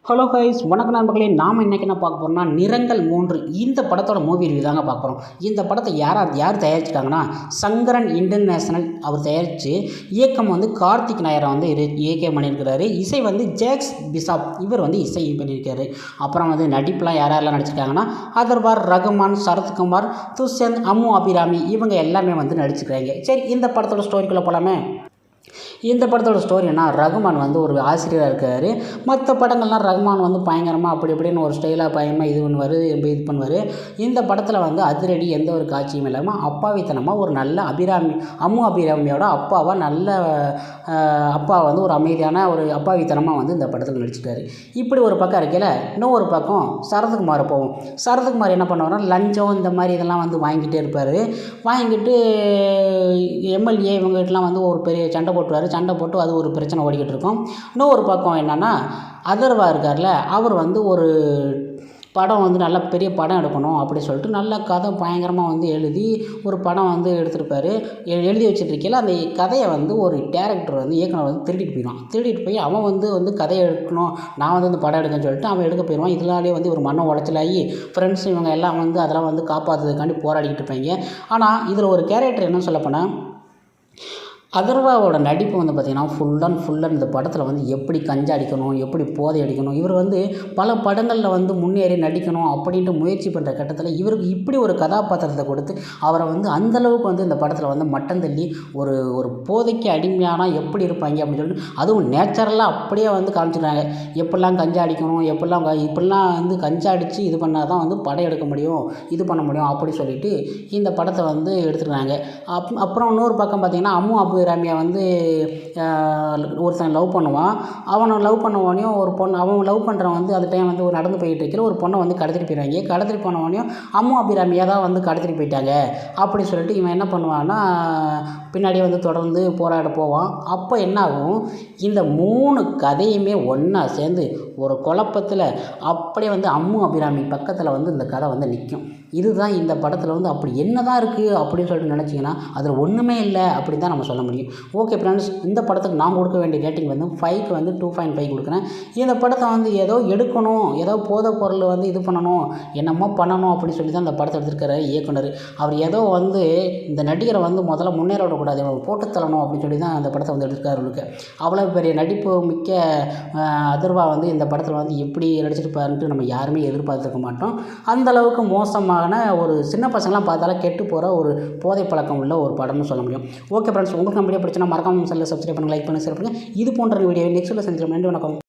Hello guys, வணக்கம் நண்பர்களே. நாம் இன்றைக்கி என்ன பார்க்க போகிறோம்னா நிறங்கள் 3 இந்த படத்தோட மூவி ரிவ்யூ தாங்க பார்க்க போகிறோம். இந்த படத்தை யார் தயாரிச்சிருக்காங்கன்னா சங்கரன் இன்டர்நேஷனல் அவர் தயாரித்து இயக்கம் கார்த்திக் நாயரை இயக்கம் பண்ணியிருக்கிறாரு. இசை ஜேக்ஸ் பிசாப் இவர் இசை பண்ணியிருக்காரு. அப்புறம் நடிப்புலாம் யாரெல்லாம் நடிச்சிருக்காங்கன்னா அதர்வார், ரகுமான், சரத்குமார், துஷ்யந்த், அம்மு அபிராமி இவங்க எல்லாமே நடிச்சிருக்காங்க. சரி, இந்த படத்தோட ஸ்டோரிக்குள்ளே போகலாமே. இந்த படத்தோட ஸ்டோரி என்ன, ரகுமான் ஒரு ஆசிரியராக இருக்கார். மற்ற படங்கள்லாம் ரகுமான் பயங்கரமாக அப்படி இப்படின்னு ஒரு ஸ்டைலாக பயமாக இது பண்ணுவார். இந்த படத்தில் அதிரடி எந்த ஒரு காட்சியும் இல்லாமல் அப்பாவித்தனமாக ஒரு நல்ல அம்மு அபிராமியோட அப்பாவாக நல்ல அப்பா ஒரு அமைதியான ஒரு அப்பாவித்தனமாக இந்த படத்தில் நடிச்சிட்டாரு. இப்படி ஒரு பக்கம் இருக்கையில் இன்னொரு பக்கம் சரத்குமார் போவோம். சரத்குமார் என்ன பண்ணுவார்னா லஞ்சம் இந்த மாதிரி இதெல்லாம் வாங்கிட்டே இருப்பார். வாங்கிட்டு எம்எல்ஏ இவங்ககிட்டலாம் ஒரு பெரிய சண்டை போட்டு அது ஒரு பிரச்சனை ஓடிக்கிட்டு இருக்கும். இன்னொரு பக்கம் என்னென்னா அதர்வா இருக்கார்ல, அவர் ஒரு படம் நல்ல பெரிய படம் எடுக்கணும் அப்படி சொல்லிட்டு நல்ல கதை பயங்கரமாக எழுதி ஒரு படம் எடுத்திருப்பார். எழுதி வச்சுட்ருக்கையில் அந்த கதையை ஒரு டேரக்டர் இயக்குனர் திருடிட்டு போய் அவன் கதையை எடுக்கணும், நான் இந்த படம் எடுக்கணும்னு சொல்லிட்டு அவன் எடுக்க போயிடுவான். இதனாலே ஒரு மன உளைச்சலாகி ஃப்ரெண்ட்ஸ் இவங்க எல்லாம் அதெல்லாம் காப்பாற்றுறதுக்காண்டி போராடிக்கிட்டு இருப்பாங்க. ஆனால் இதில் ஒரு கேரக்டர் என்ன சொல்லப்போனால் அதர்வாவோட நடிப்பு பார்த்திங்கன்னா ஃபுல் அண்ட் இந்த படத்தில் எப்படி கஞ்சா அடிக்கணும், எப்படி போதை அடிக்கணும், இவர் பல படங்களில் முன்னேறி நடிக்கணும் அப்படின்ட்டு முயற்சி பண்ணுற கட்டத்தில் இவருக்கு இப்படி ஒரு கதாபாத்திரத்தை கொடுத்து அவரை அந்தளவுக்கு இந்த படத்தில் மட்டம் தள்ளி ஒரு போதைக்கு அடிமையானால் எப்படி இருப்பாங்க அப்படின்னு சொல்லிட்டு அதுவும் நேச்சுரலாக அப்படியே காமிச்சிடுறாங்க. எப்படிலாம் கஞ்சா அடிக்கணும், இப்படிலாம் கஞ்சா அடித்து இது பண்ணால் தான் படம் எடுக்க முடியும், இது பண்ண முடியும் அப்படி சொல்லிட்டு இந்த படத்தை எடுத்துருக்காங்க. அப்புறம் இன்னொரு பக்கம் பார்த்திங்கன்னா அம்மு அபிராமியை ஒருத்தன் லவ் பண்ணுவான். அவனை லவ் பண்ணவனையும் ஒரு பொண்ணு அவன் லவ் பண்ணுறவன் அந்த டைம் ஒரு நடந்து போயிட்டு இருக்கிற ஒரு பொண்ணை கடத்திட்டு போயிடுவாங்க. கடத்திட்டு போனவனையும் அம்மு அபிராமியாக தான் கடத்திட்டு போயிட்டாங்க அப்படி சொல்லிட்டு இவன் என்ன பண்ணுவான்னா பின்னாடியே தொடர்ந்து போராட போவான். அப்போ என்ன ஆகும், இந்த 3 கதையுமே ஒன்றா சேர்ந்து ஒரு குழப்பத்தில் அப்படியே அம்மு அபிராமி பக்கத்தில் இந்த கதை நிற்கும். இதுதான் இந்த படத்தில் அப்படி என்ன தான் இருக்குது அப்படின்னு சொல்லிட்டு நினச்சிங்கன்னா அதில் ஒன்றுமே இல்லை அப்படின்னு தான் நம்ம சொல்ல முடியும். ஓகே ஃப்ரெண்ட்ஸ், இந்த படத்துக்கு நான் கொடுக்க வேண்டிய ரேட்டிங் 5க்கு 2.5 கொடுக்குறேன். இந்த படத்தை ஏதோ எடுக்கணும், ஏதோ போதை பொருள் இது பண்ணணும், என்னமோ பண்ணணும் அப்படின்னு சொல்லி தான் இந்த படத்தை எடுத்திருக்கிற இயக்குனர். அவர் ஏதோ இந்த நடிகரை முதல்ல முன்னேற விடக்கூடாது, போட்டு தள்ளணும் அப்படின்னு சொல்லி தான் அந்த படத்தை எடுத்திருக்காரு. அவருக்கு அவ்வளோ பெரிய நடிப்பு மிக்க அதர்வா இந்த படத்தில் எப்படி நடிச்சிருப்பாருன்ட்டு நம்ம யாருமே எதிர்பார்த்துருக்க மாட்டோம். அந்தளவுக்கு மோசமான ஒரு சின்ன பசங்களாம் பார்த்தாலும் கெட்டு போகிற ஒரு போதை பழக்கம் உள்ள ஒரு படம்னு சொல்ல முடியும். ஓகே ஃப்ரெண்ட்ஸ், உங்களுக்கு வீடியோ பிடிச்சினா மறக்காம சேனலை சப்ஸ்கிரைப் பண்ணுங்கள், லைக் பண்ணி ஷேர் பண்ணுங்கள். இது போன்ற வீடியோ நெக்ஸ்ட்டில் செஞ்சிடும். நன்றி, வணக்கம்.